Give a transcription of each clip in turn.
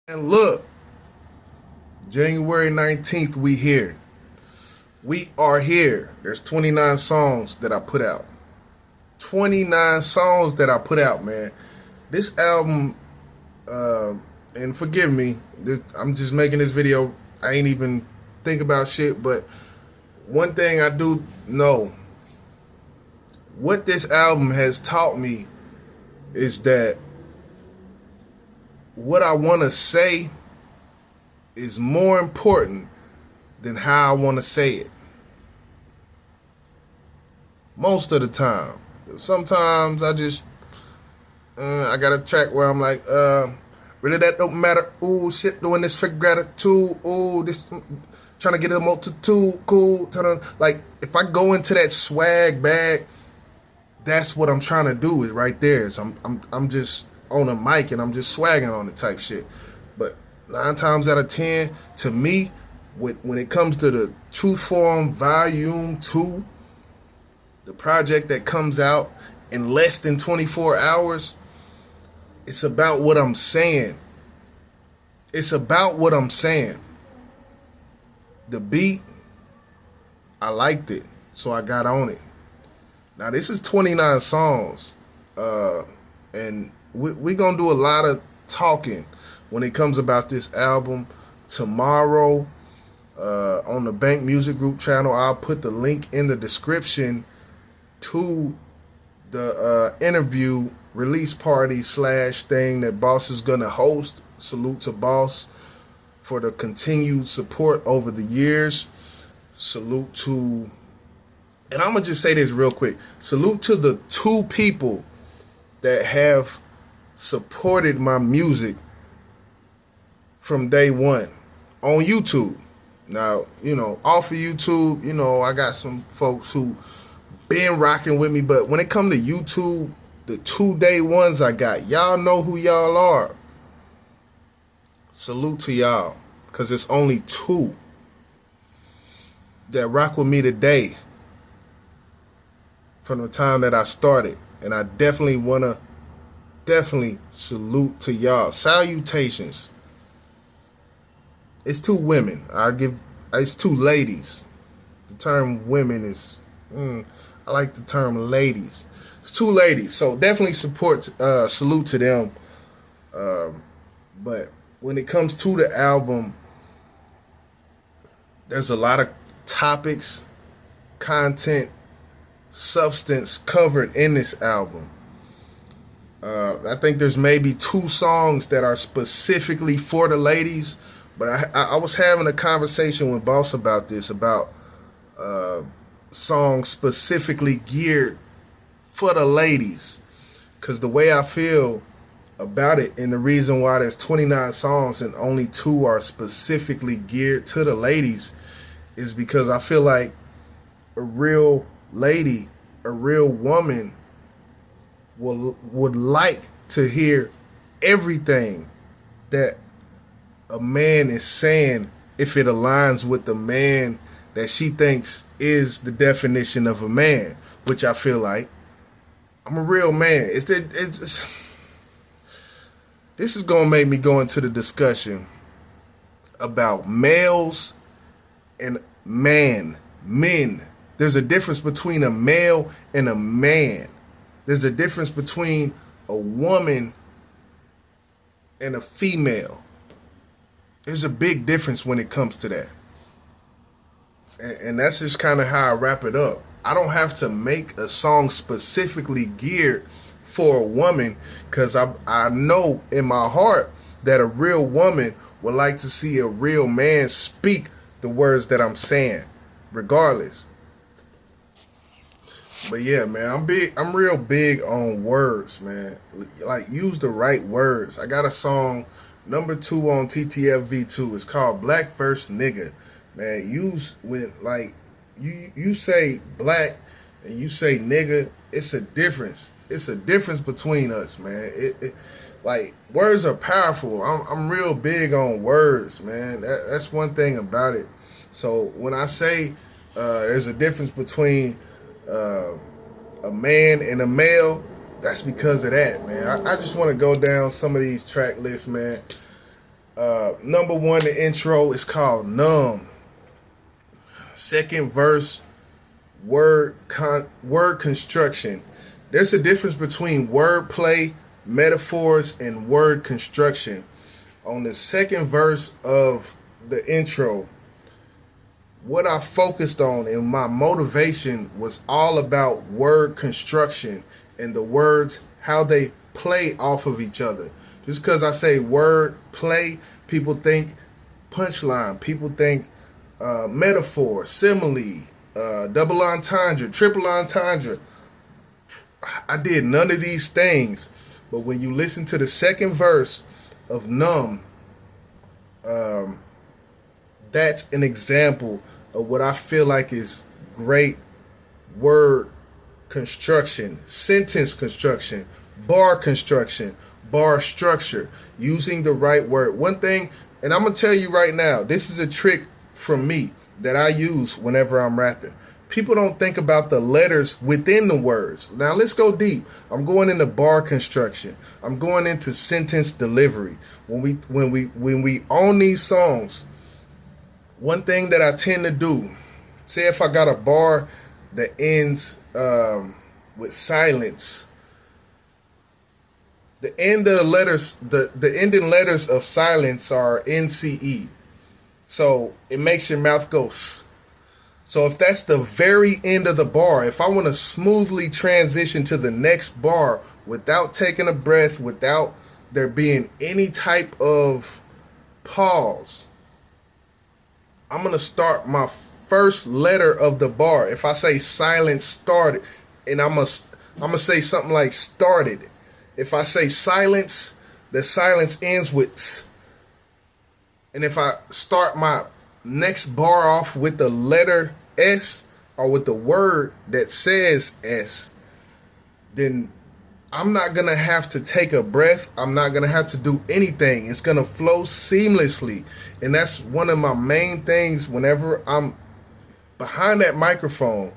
And look, January 19th, we here. We are here. There's 29 songs that I put out. 29 songs that I put out, man. This album, and forgive me, I'm just making this video. I ain't even think about shit, but one thing I do know, what this album has taught me is that what I want to say is more important than how I want to say it. Most of the time. Sometimes I got a track where I'm like, really that don't matter. Ooh, shit, doing this for gratitude. Ooh, this trying to get a multitude. Cool. Like, if I go into that swag bag, that's what I'm trying to do is right there. So I'm just on a mic and I'm just swagging on it type shit. But 9 times out of 10, to me, when it comes to the Truth Form Volume 2, the project that comes out in less than 24 hours, it's about what I'm saying. It's about what I'm saying. The beat, I liked it, so I got on it. Now, this is 29 songs, and we're going to do a lot of talking when it comes about this album. Tomorrow, on the Bank Music Group channel, I'll put the link in the description to the interview release party / thing that Boss is going to host. Salute to Boss for the continued support over the years. Salute to, and I'm going to just say this real quick. Salute to the 2 people that have supported my music from day one on YouTube. Now, off of YouTube, I got some folks who been rocking with me, but when it come to YouTube, the 2 day ones I got, y'all know who y'all are. Salute to y'all, because it's only 2 that rock with me today from the time that I started, and I definitely want to salute to y'all. Salutations. It's 2 women. It's 2 ladies. The term women is, I like the term ladies. It's 2 ladies, so definitely salute to them. But when it comes to the album, there's a lot of topics, content, substance covered in this album. I think there's maybe 2 songs that are specifically for the ladies, but I was having a conversation with Boss about this, about songs specifically geared for the ladies, because the way I feel about it, and the reason why there's 29 songs and only 2 are specifically geared to the ladies, is because I feel like a real lady, a real woman would like to hear everything that a man is saying if it aligns with the man that she thinks is the definition of a man, which I feel like I'm a real man. This is gonna make me go into the discussion about males and men. There's a difference between a male and a man. There's a difference between a woman and a female. There's a big difference when it comes to that. And that's just kind of how I wrap it up. I don't have to make a song specifically geared for a woman, because I know in my heart that a real woman would like to see a real man speak the words that I'm saying, regardless. But yeah, man, I'm real big on words, man. Like, use the right words. I got a song, number 2 on TTFV2. It's called Black vs. Nigga. Man, you say black and you say nigga, it's a difference. It's a difference between us, man. Like, words are powerful. I'm real big on words, man. That's one thing about it. So when I say there's a difference between a man and a male, that's because of that, man. I just want to go down some of these track lists, man. Number one, the intro is called Numb. Second verse, word construction. There's a difference between wordplay, metaphors, and word construction. On the second verse of the intro, what I focused on and my motivation was all about word construction and the words, how they play off of each other. Just because I say word play, people think punchline, people think metaphor, simile, double entendre, triple entendre. I did none of these things, but when you listen to the second verse of Numb, that's an example of what I feel like is great word construction, sentence construction, bar structure, using the right word. One thing, and I'm going to tell you right now, this is a trick from me that I use whenever I'm rapping. People don't think about the letters within the words. Now let's go deep. I'm going into bar construction. I'm going into sentence delivery. When we own these songs, one thing that I tend to do, say if I got a bar that ends with silence, the end of the letters, the ending letters of silence are NCE. So it makes your mouth go S. So if that's the very end of the bar, if I want to smoothly transition to the next bar without taking a breath, without there being any type of pause, I'm going to start my first letter of the bar. If I say silence started, and I'm going to say something like started. If I say silence, the silence ends with S. And if I start my next bar off with the letter S or with the word that says S, then I'm not going to have to take a breath. I'm not going to have to do anything. It's going to flow seamlessly. And that's one of my main things whenever I'm behind that microphone.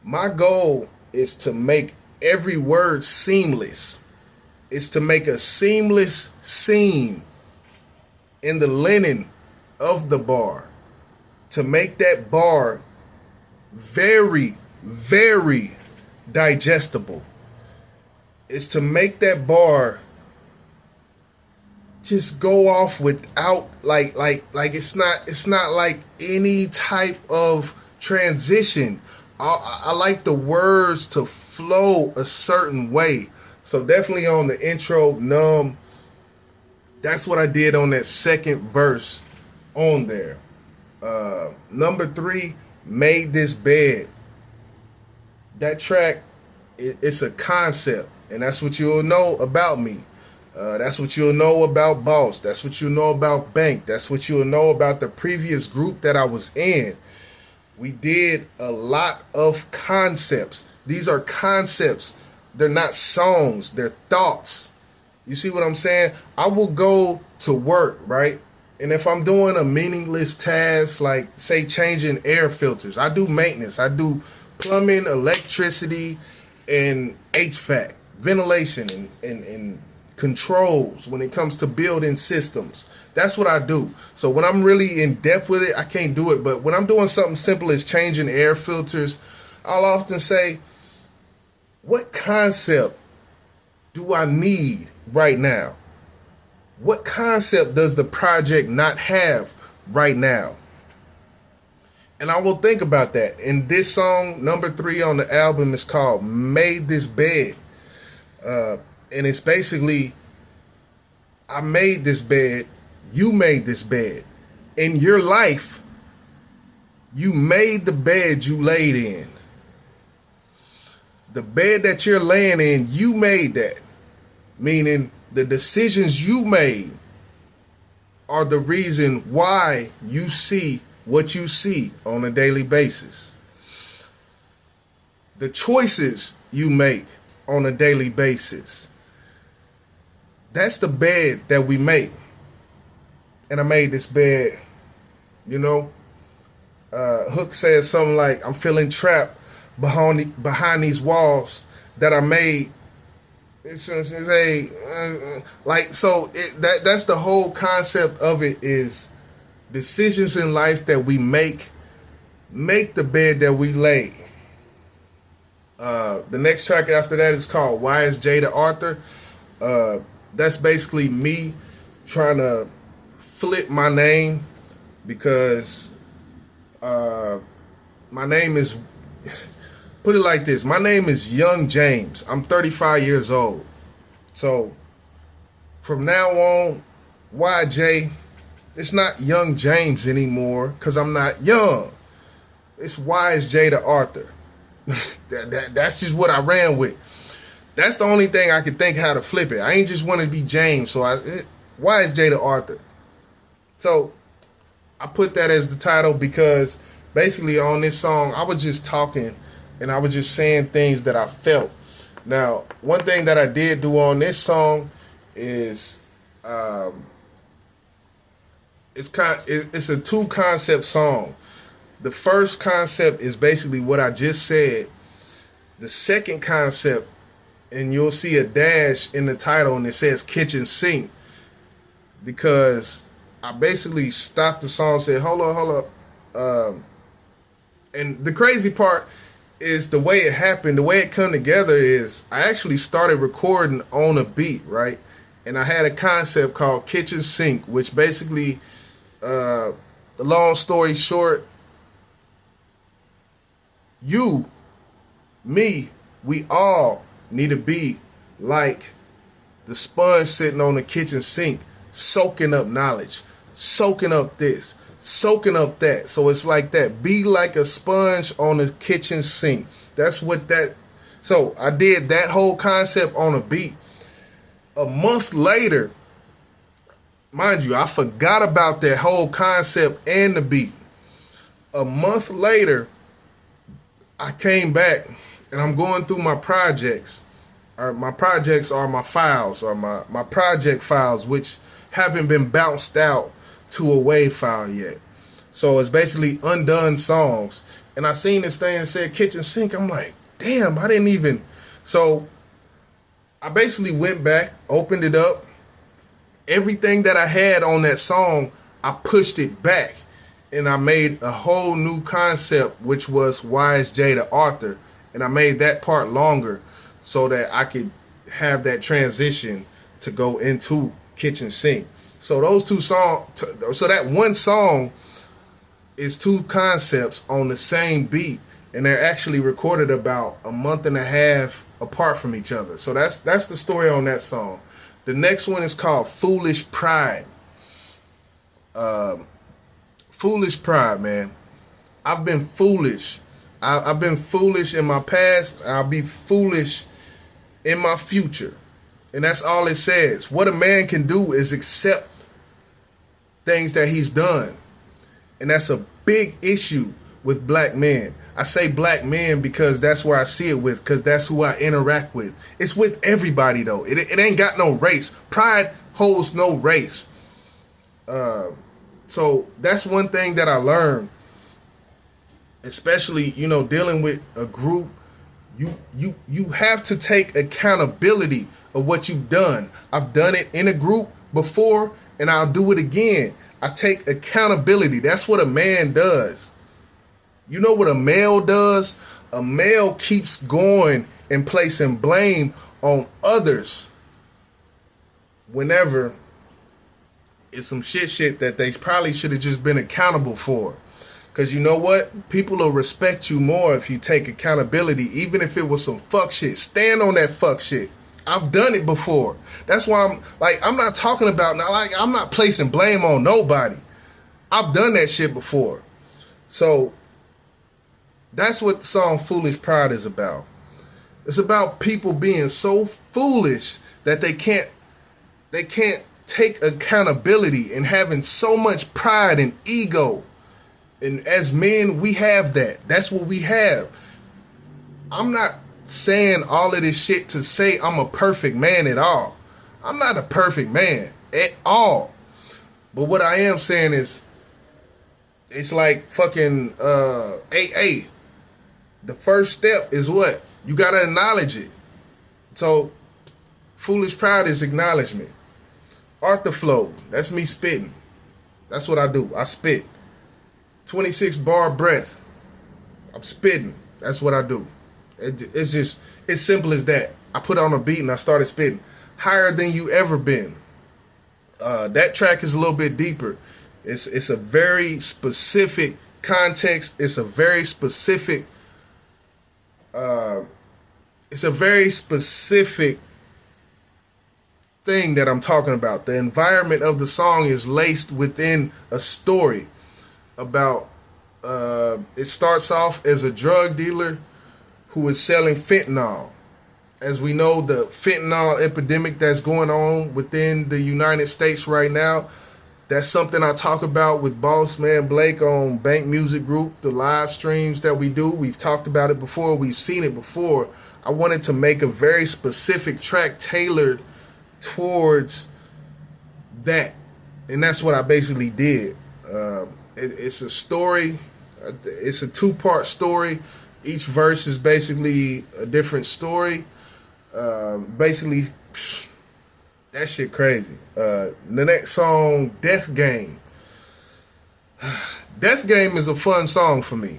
My goal is to make every word seamless. It's to make a seamless seam in the linen of the bar, to make that bar very, very digestible. Is to make that bar just go off without like it's not like any type of transition. I like the words to flow a certain way. So definitely on the intro, Numb, that's what I did on that second verse on there. Number 3, Made This Bed. That track, it's a concept, and that's what you'll know about me. That's what you'll know about Boss. That's what you'll know about Bank. That's what you'll know about the previous group that I was in. We did a lot of concepts. These are concepts. They're not songs. They're thoughts. You see what I'm saying? I will go to work, right? And if I'm doing a meaningless task, like, say, changing air filters, I do maintenance. I do plumbing, electricity, and HVAC, ventilation, and controls when it comes to building systems. That's what I do. So when I'm really in depth with it, I can't do it. But when I'm doing something simple as changing air filters, I'll often say, what concept do I need right now? What concept does the project not have right now? And I will think about that. And this song, number 3 on the album, is called Made This Bed. And it's basically, I made this bed, you made this bed. In your life, you made the bed you laid in. The bed that you're laying in, you made that. Meaning the decisions you made are the reason why you see what you see on a daily basis. The choices you make on a daily basis, that's the bed that we make. And I made this bed, you know. Hook says something like, I'm feeling trapped behind these walls that I made it's a like so that's the whole concept of it is decisions in life that we make the bed that we lay. The next track after that is called Why is Jada Arthur? That's basically me trying to flip my name because my name is, put it like this, my name is Young James. I'm 35 years old. So from now on, YJ, it's not Young James anymore because I'm not young. It's Why is Jada Arthur? That's just what I ran with. That's the only thing I could think how to flip it. I ain't just want to be James. So why is Jada Arthur? So I put that as the title because basically on this song, I was just talking and I was just saying things that I felt. Now, one thing that I did do on this song is it's a two concept song. The first concept is basically what I just said. The second concept, and you'll see a dash in the title and it says kitchen sink, because I basically stopped the song and said, hold up. And the crazy part is the way it happened, the way it come together is I actually started recording on a beat, right? And I had a concept called kitchen sink, which basically, the long story short, you, me, we all need to be like the sponge sitting on the kitchen sink, soaking up knowledge, soaking up this, soaking up that. So it's like that. Be like a sponge on the kitchen sink. That's what that. So I did that whole concept on a beat. A month later, mind you, I forgot about that whole concept and the beat. A month later, I came back and I'm going through my projects. My projects are my files, or my project files, which haven't been bounced out to a WAV file yet. So it's basically undone songs. And I seen this thing that said kitchen sink. I'm like, damn, I didn't even. So I basically went back, opened it up. Everything that I had on that song, I pushed it back. And I made a whole new concept, which was Why is Jada Arthur? And I made that part longer so that I could have that transition to go into kitchen sink. So those two songs, so that one song is two concepts on the same beat, and they're actually recorded about a month and a half apart from each other. So that's the story on that song. The next one is called Foolish Pride. Foolish pride, man. I've been foolish. I've been foolish in my past. I'll be foolish in my future. And that's all it says. What a man can do is accept things that he's done. And that's a big issue with black men. I say black men because that's where I see it with, because that's who I interact with. It's with everybody, though. It ain't got no race. Pride holds no race. So that's one thing that I learned, especially, dealing with a group. You have to take accountability of what you've done. I've done it in a group before, and I'll do it again. I take accountability. That's what a man does. You know what a male does? A male keeps going and placing blame on others whenever it's some shit that they probably should have just been accountable for. Because you know what? People will respect you more if you take accountability, even if it was some fuck shit. Stand on that fuck shit. I've done it before. That's why I'm not talking about, I'm not placing blame on nobody. I've done that shit before. So that's what the song Foolish Pride is about. It's about people being so foolish that they can't take accountability, and having so much pride and ego. And as men, we have that. That's what we have. I'm not saying all of this shit to say I'm a perfect man at all. I'm not a perfect man at all. But what I am saying is, it's like fucking AA. The first step is what? You gotta acknowledge it. So Foolish Proud is acknowledgement. Arthur Flow, that's me spitting. That's what I do. I spit. 26 bar breath. I'm spitting. That's what I do. It's just, it's simple as that. I put on a beat and I started spitting. Higher Than You Ever Been. That track is a little bit deeper. It's a very specific context. It's a very specific thing that I'm talking about. The environment of the song is laced within a story about it starts off as a drug dealer who is selling fentanyl. As we know, the fentanyl epidemic that's going on within the United States right now, that's something I talk about with Boss Man Blake on Bank Music Group, the live streams that we do. We've talked about it before. We've seen it before. I wanted to make a very specific track tailored towards that. And that's what I basically did. It's a story. It's a two-part story. Each verse is basically a different story. Basically, that shit crazy. The next song, Death Game. Death Game is a fun song for me.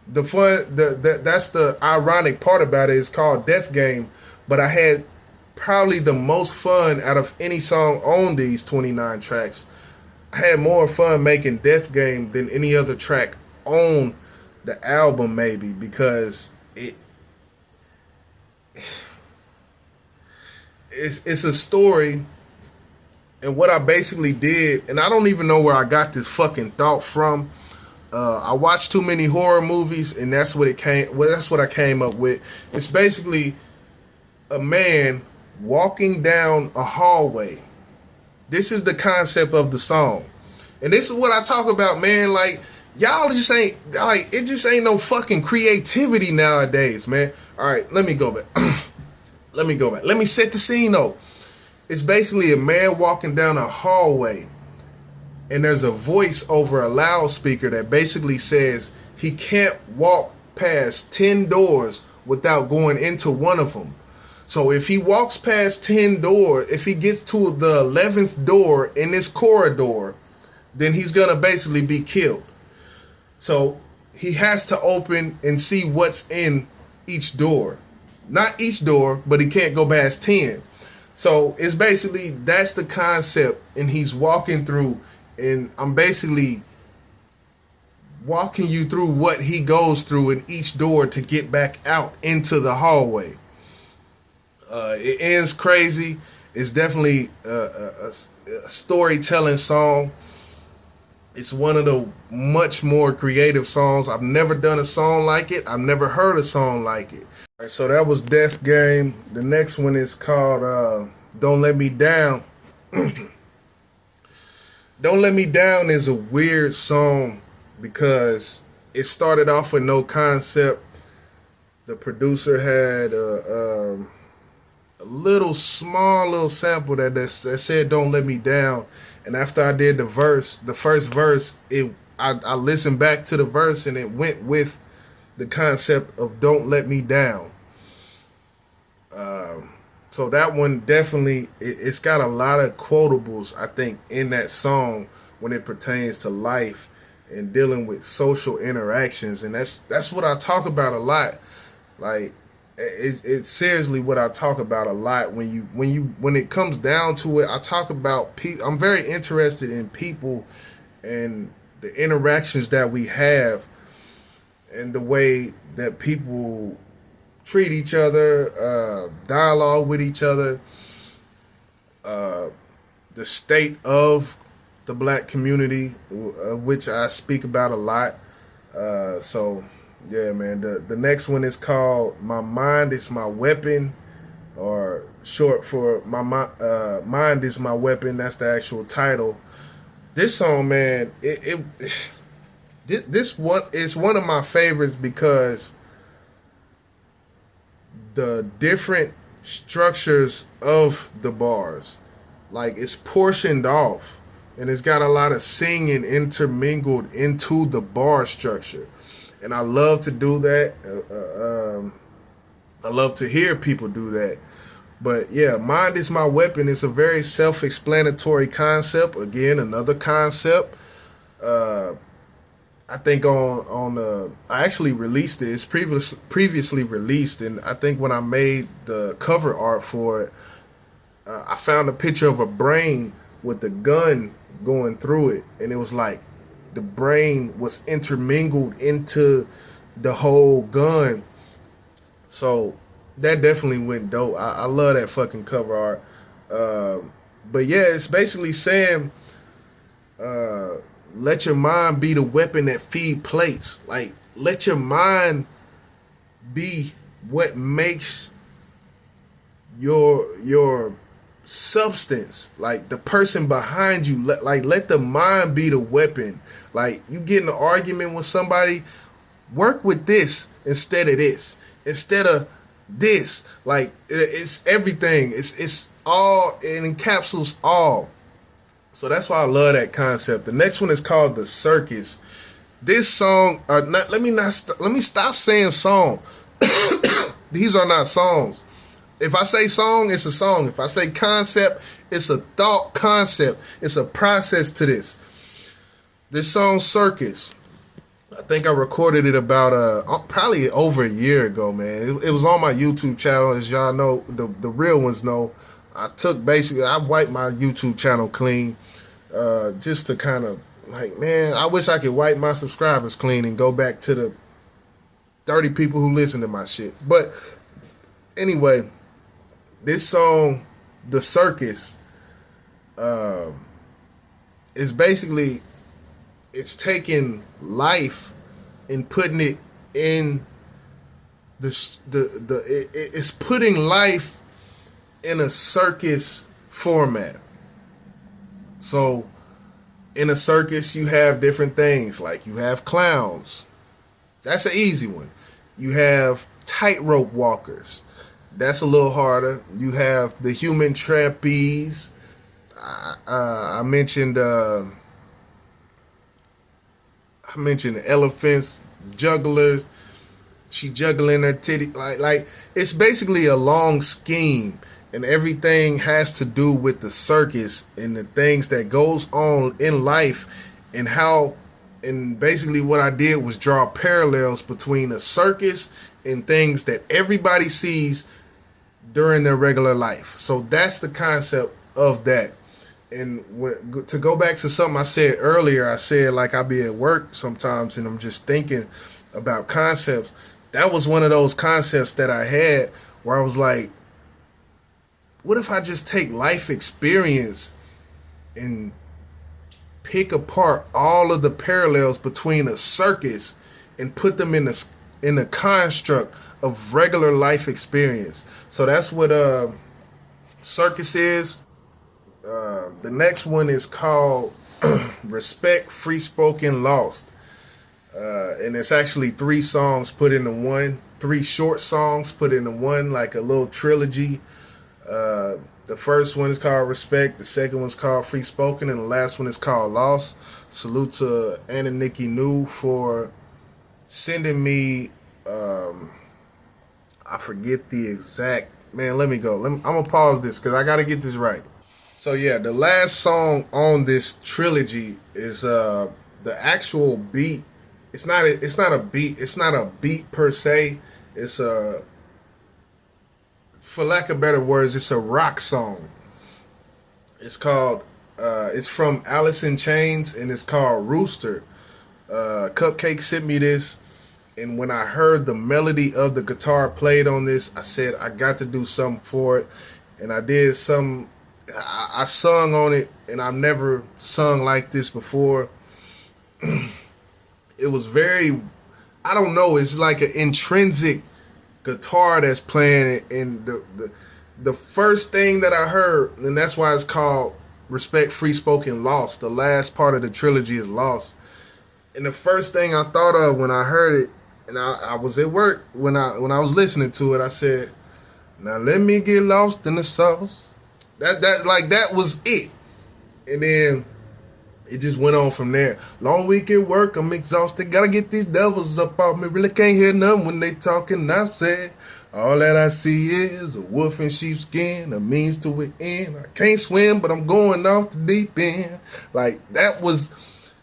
That's the ironic part about it. It's called Death Game, but I had probably the most fun out of any song on these 29 tracks. I had more fun making Death Game than any other track on the album, maybe, because it's a story. And what I basically did, and I don't even know where I got this fucking thought from. I watched too many horror movies, and that's what I came up with. It's basically a man walking down a hallway. This is the concept of the song. And this is what I talk about, man. Like, y'all just ain't, like, it just ain't no fucking creativity nowadays, man. All right, let me go back. Let me set the scene, though. It's basically a man walking down a hallway, and there's a voice over a loudspeaker that basically says he can't walk past 10 doors without going into one of them. So if he walks past 10 doors, if he gets to the 11th door in this corridor, then he's going to basically be killed. So he has to open and see what's in each door. Not each door, but he can't go past 10. So it's basically, that's the concept, and he's walking through, and I'm basically walking you through what he goes through in each door to get back out into the hallway. It ends crazy. It's definitely a storytelling song. It's one of the much more creative songs. I've never done a song like it. I've never heard a song like it. All right, so that was Death Game. The next one is called Don't Let Me Down. Don't Let Me Down is a weird song because it started off with no concept. The producer had a small little sample that said "Don't Let Me Down," and after I did the first verse, I listened back to the verse, and it went with the concept of "Don't Let Me Down." So that one definitely, it's got a lot of quotables, I think, in that song when it pertains to life and dealing with social interactions, and that's what I talk about a lot. Like, it's seriously what I talk about a lot. When it comes down to it, I talk about people. I'm very interested in people and the interactions that we have and the way that people treat each other, dialogue with each other, the state of the black community, which I speak about a lot. So yeah, man, the next one is called My Mind Is My Weapon, or short for My Mind Is My Weapon. That's the actual title. This song, man, this one is one of my favorites because the different structures of the bars, like, it's portioned off, and it's got a lot of singing intermingled into the bar structure, and I love to do that. I love to hear people do that. But yeah, mind is my weapon. It's a very self-explanatory concept. Again, another concept. Uh, I think I actually released it. It's previously released, and I think when I made the cover art for it, I found a picture of a brain with a gun going through it, and it was like the brain was intermingled into the whole gun. So that definitely went dope. I love that fucking cover art. But yeah, it's basically saying, let your mind be the weapon that feed plates. Like, let your mind be what makes your substance, like the person behind you. Let the mind be the weapon. Like, you get in an argument with somebody, work with this instead of this, instead of this. Like, it's everything. It's all, it encapsulates all. So that's why I love that concept. The next one is called The Circus. This song, let me stop saying song. These are not songs. If I say song, it's a song. If I say concept, it's a thought concept. It's a process to this. This song, Circus, I think I recorded it about probably over a year ago, man. It was on my YouTube channel. As y'all know, the real ones know, I wiped my YouTube channel clean, just to kind of, like, man, I wish I could wipe my subscribers clean and go back to the 30 people who listen to my shit. But anyway, this song, The Circus, is basically, it's taking life and putting it in it's putting life in a circus format. So in a circus, you have different things. Like, you have clowns. That's an easy one. You have tightrope walkers. That's a little harder. You have the human trapeze. I mentioned elephants, jugglers. She juggling her titty. Like it's basically a long scheme, and everything has to do with the circus and the things that goes on in life, and how. And basically what I did was draw parallels between a circus and things that everybody sees during their regular life. So that's the concept of that. And to go back to something I said earlier, I said, like, I be at work sometimes and I'm just thinking about concepts. That was one of those concepts that I had where I was like, what if I just take life experience and pick apart all of the parallels between a circus and put them in the construct of regular life experience. So that's what circus is. The next one is called Respect, Free Spoken, Lost. And it's actually 3 songs put into one, 3 short songs put into one, like a little trilogy. The first one is called Respect, the second one's called Free Spoken, and the last one is called Lost. Salute to Anna Nikki New for sending me, I forget the exact, man, let me go. I'm going to pause this because I got to get this right. So yeah, the last song on this trilogy is the actual beat. It's not a beat per se. It's for lack of better words, it's a rock song. It's called it's from Alice in Chains, and it's called Rooster. Cupcake sent me this, and when I heard the melody of the guitar played on this, I said I got to do something for it, and I did some. I sung on it, and I've never sung like this before. It was very, I don't know, it's like an intrinsic guitar that's playing, and the first thing that I heard, and that's why it's called Respect, Free Spoken, Lost. The last part of the trilogy is Lost. And the first thing I thought of when I heard it, and I was at work when I was listening to it, I said, now let me get lost in the sauce. That was it. And then it just went on from there. Long week at work, I'm exhausted. Gotta get these devils up off me. Really can't hear nothing when they talking. I said, All that I see is a wolf in sheepskin, a means to an end. I can't swim, but I'm going off the deep end. Like, that was,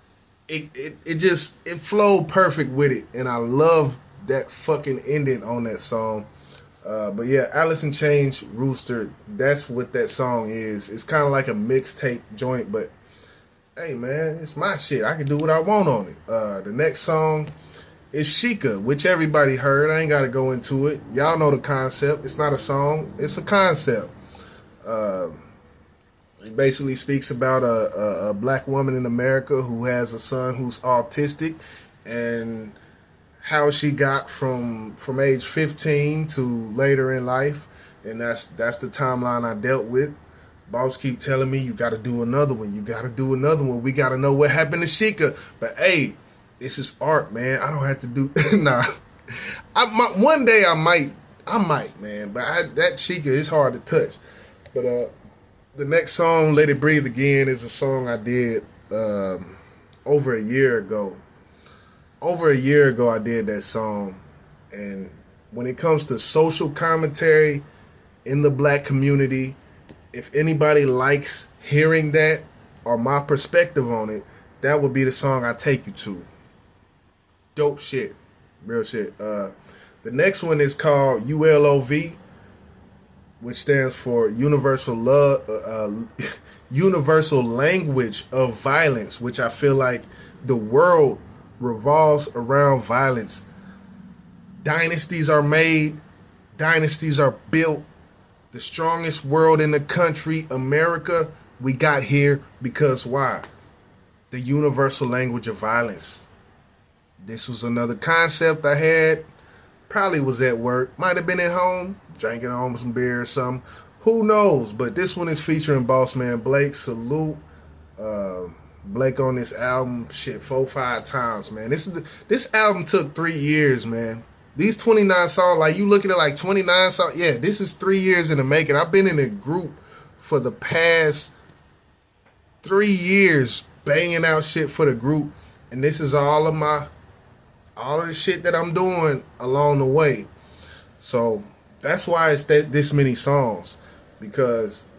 it flowed perfect with it. And I love that fucking ending on that song. But yeah, Alice in Chains, Rooster, that's what that song is. It's kind of like a mixtape joint, but hey man, it's my shit. I can do what I want on it. The next song is Sheikah, which everybody heard. I ain't got to go into it. Y'all know the concept. It's not a song. It's a concept. It basically speaks about a black woman in America who has a son who's autistic, and how she got from age 15 to later in life. And that's the timeline I dealt with. Boss keep telling me, you got to do another one. You got to do another one. We got to know what happened to Sheikah. But hey, this is art, man. I don't have to do, nah. One day I might, man. But that Sheikah is hard to touch. But the next song, Let It Breathe Again, is a song I did over a year ago. Over a year ago, I did that song. And when it comes to social commentary in the black community, if anybody likes hearing that or my perspective on it, that would be the song I take you to. Dope shit. Real shit. The next one is called ULOV, which stands for Universal Universal Language of Violence, which I feel like the world revolves around violence. Dynasties are made, dynasties are built. The strongest world in the country, America, we got here because why? The universal language of violence. This was another concept I had. Probably was at work, might have been at home, drinking on some beer or something. Who knows? But this one is featuring Boss Man Blake. Salute Blake on this album, shit, 4-5 times, man. This album took 3 years, man. These 29 songs, like you looking at like 29 songs, yeah, this is 3 years in the making. I've been in a group for the past 3 years banging out shit for the group, and this is all of the shit that I'm doing along the way. So that's why it's this many songs, because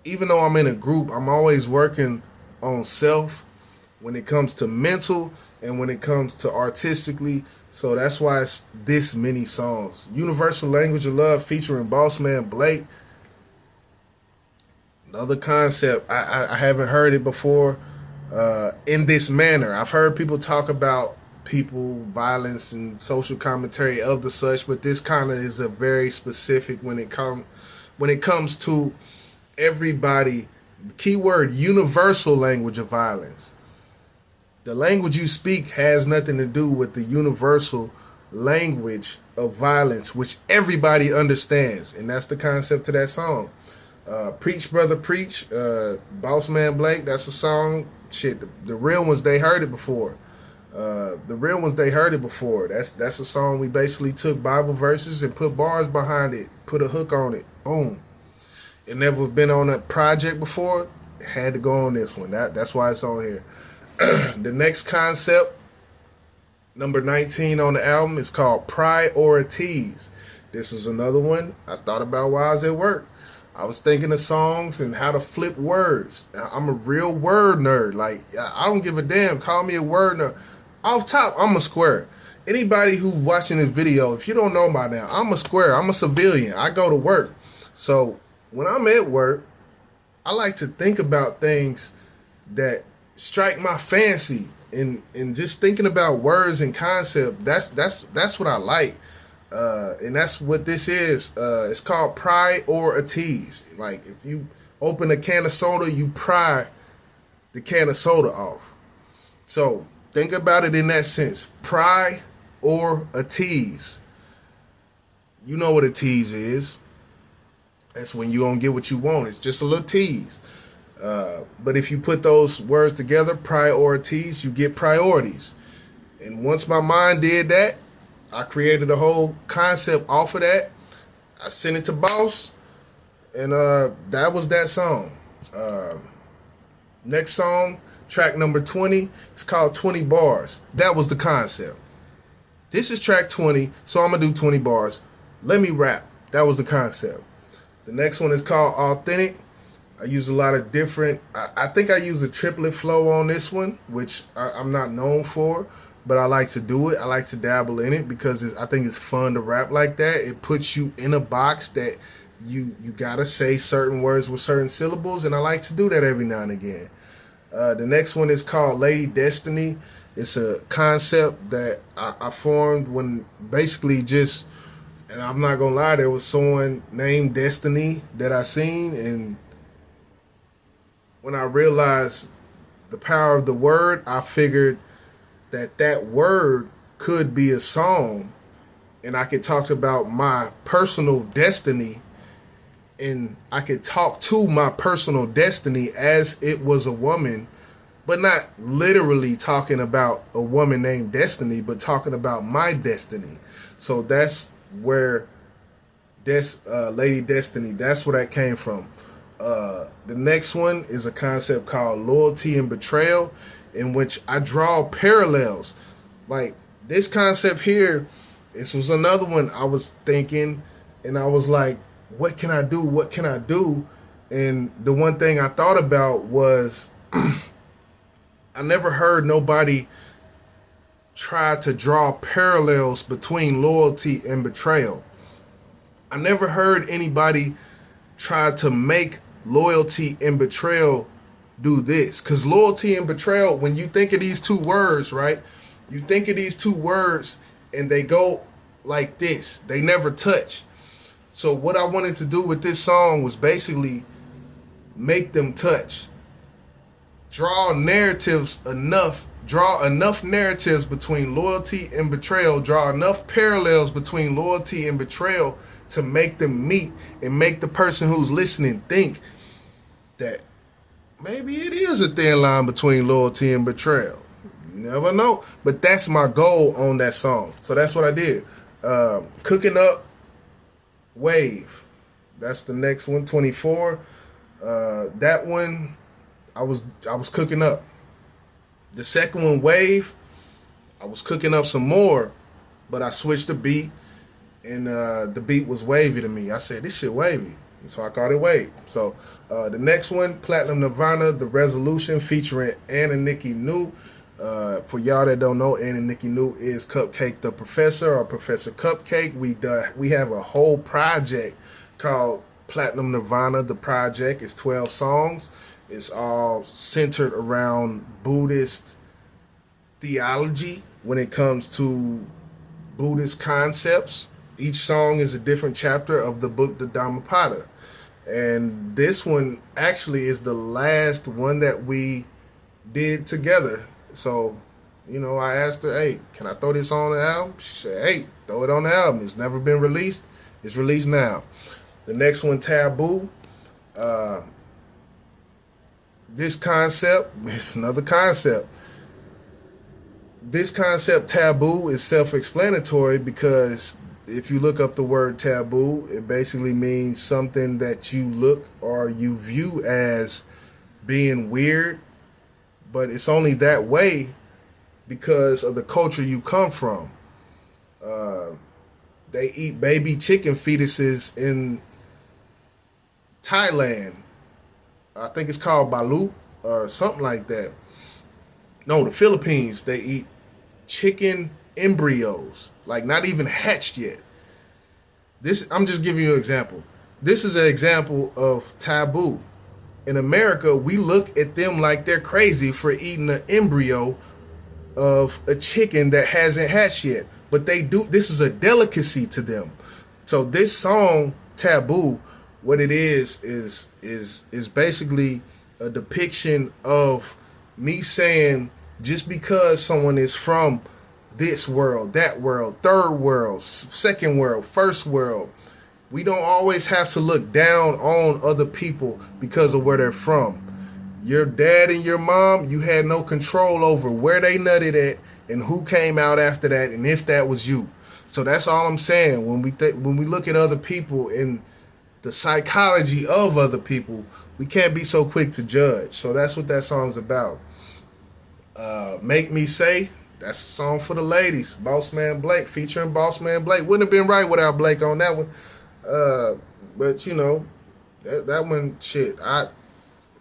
even though I'm in a group, I'm always working on self when it comes to mental and when it comes to artistically. So that's why it's this many songs. Universal Language of Love featuring Boss Man Blake. Another concept. I haven't heard it before in this manner. I've heard people talk about people, violence, and social commentary of the such, but this kind of is a very specific when it comes to everybody. Keyword, universal language of violence. The language you speak has nothing to do with the universal language of violence, which everybody understands. And that's the concept to that song. Preach, Brother, Preach. Boss Man Blake, that's a song. Shit, the real ones, they heard it before. That's a song we basically took Bible verses and put bars behind it, put a hook on it. Boom. It never been on a project before. It had to go on this one. That's why it's on here. The next concept, number 19 on the album, is called Priorities. This was another one I thought about while I was at work. I was thinking of songs and how to flip words. I'm a real word nerd. Like, I don't give a damn. Call me a word nerd. Off top, I'm a square. Anybody who's watching this video, if you don't know by now, I'm a square. I'm a civilian. I go to work. So when I'm at work, I like to think about things that strike my fancy, and just thinking about words and concept. That's what I like, and that's what this is. It's called priorities. Like if you open a can of soda, you pry the can of soda off. So think about it in that sense. Priorities. You know what a tease is. That's when you don't get what you want. It's just a little tease. But if you put those words together, priorities, you get priorities. And once my mind did that, I created a whole concept off of that. I sent it to Boss, and that was that song. Next song, track number 20, it's called 20 Bars. That was the concept. This is track 20, so I'm going to do 20 bars. let me rap. That was the concept. The next one is called Authentic. I use a lot of different, I think I use a triplet flow on this one, which I'm not known for, but I like to do it. I like to dabble in it because I think it's fun to rap like that. It puts you in a box that you gotta say certain words with certain syllables, and I like to do that every now and again. The next one is called Lady Destiny. It's a concept that I formed when basically just, and I'm not gonna lie, there was someone named Destiny that I seen, and when I realized the power of the word, I figured that word could be a song, and I could talk about my personal destiny, and I could talk to my personal destiny as it was a woman, but not literally talking about a woman named Destiny, but talking about my destiny. So that's where Lady Destiny, that's where that came from. The next one is a concept called Loyalty and Betrayal, in which I draw parallels. Like this concept here, this was another one I was thinking, and I was like, what can I do? What can I do? And the one thing I thought about was I never heard nobody try to draw parallels between loyalty and betrayal. I never heard anybody try to make loyalty and betrayal do this. Because loyalty and betrayal, when you think of these two words, right? You think of these two words and they go like this. They never touch. So what I wanted to do with this song was basically make them touch. Draw enough narratives between loyalty and betrayal, draw enough parallels between loyalty and betrayal to make them meet and make the person who's listening think that maybe it is a thin line between loyalty and betrayal. You never know. But that's my goal on that song. So that's what I did. Cooking Up, Wave. That's the next one, 24. That one, I was cooking up. The second one, Wave, I was cooking up some more, but I switched the beat, and the beat was wavy to me. I said, this shit wavy. And so I called it Wave. So the next one, Platinum Nirvana, The Resolution, featuring Ann and Nikki New. For y'all that don't know, Ann and Nikki New is Cupcake the Professor, or Professor Cupcake. We have a whole project called Platinum Nirvana, the project. It's 12 songs. It's all centered around Buddhist theology when it comes to Buddhist concepts. Each song is a different chapter of the book, the Dhammapada. And this one actually is the last one that we did together. So, I asked her, hey, can I throw this on the album? She said, hey, throw it on the album. It's never been released. It's released now. The next one, Taboo. This concept, it's another concept. This concept, taboo, is self-explanatory because if you look up the word taboo, it basically means something that you look or you view as being weird, but it's only that way because of the culture you come from. They eat baby chicken fetuses in Thailand. I think it's called balut or something like that. No, the Philippines, they eat chicken embryos, like not even hatched yet. I'm just giving you an example. This is an example of taboo. In America, we look at them like they're crazy for eating an embryo of a chicken that hasn't hatched yet. But they do. This is a delicacy to them. So this song, Taboo, what it is basically a depiction of me saying just because someone is from this world, that world, third world, second world, first world, we don't always have to look down on other people because of where they're from. Your dad and your mom, you had no control over where they nutted at and who came out after that and if that was you. So that's all I'm saying. When we look at other people and the psychology of other people, we can't be so quick to judge. So that's what that song's about. Make Me Say, That's a song for the ladies. Boss Man Blake featuring Boss Man Blake. Wouldn't have been right without Blake on that one. But you know, that one, shit.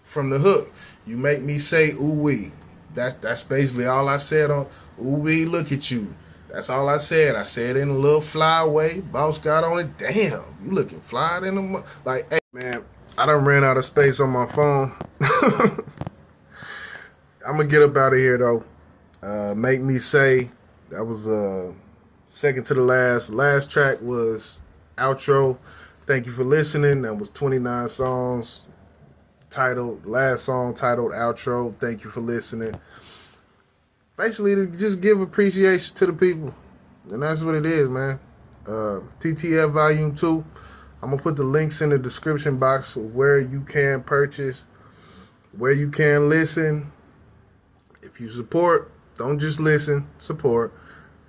From the hook, you make me say ooh wee. That's basically all I said on ooh wee. Look at you. That's all I said. I said it in a little fly way. Boss got on it. Damn, you looking fly in the like. Hey man, I done ran out of space on my phone. I'm gonna get up out of here though. Make me say, that was second to the last. Last track was outro. Thank you for listening. That was 29 songs titled, last song titled outro. Thank you for listening. Basically, to just give appreciation to the people, and that's what it is, man. TTF Volume 2. I'm gonna put the links in the description box of where you can purchase, where you can listen. If you support, don't just listen, support,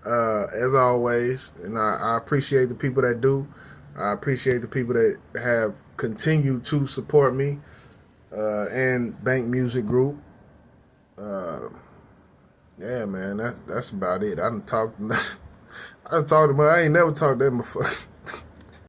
as always. And I appreciate the people that do. I appreciate the people that have continued to support me, and Bank Music Group. Yeah, man, that's about it. I ain't never talked to him before.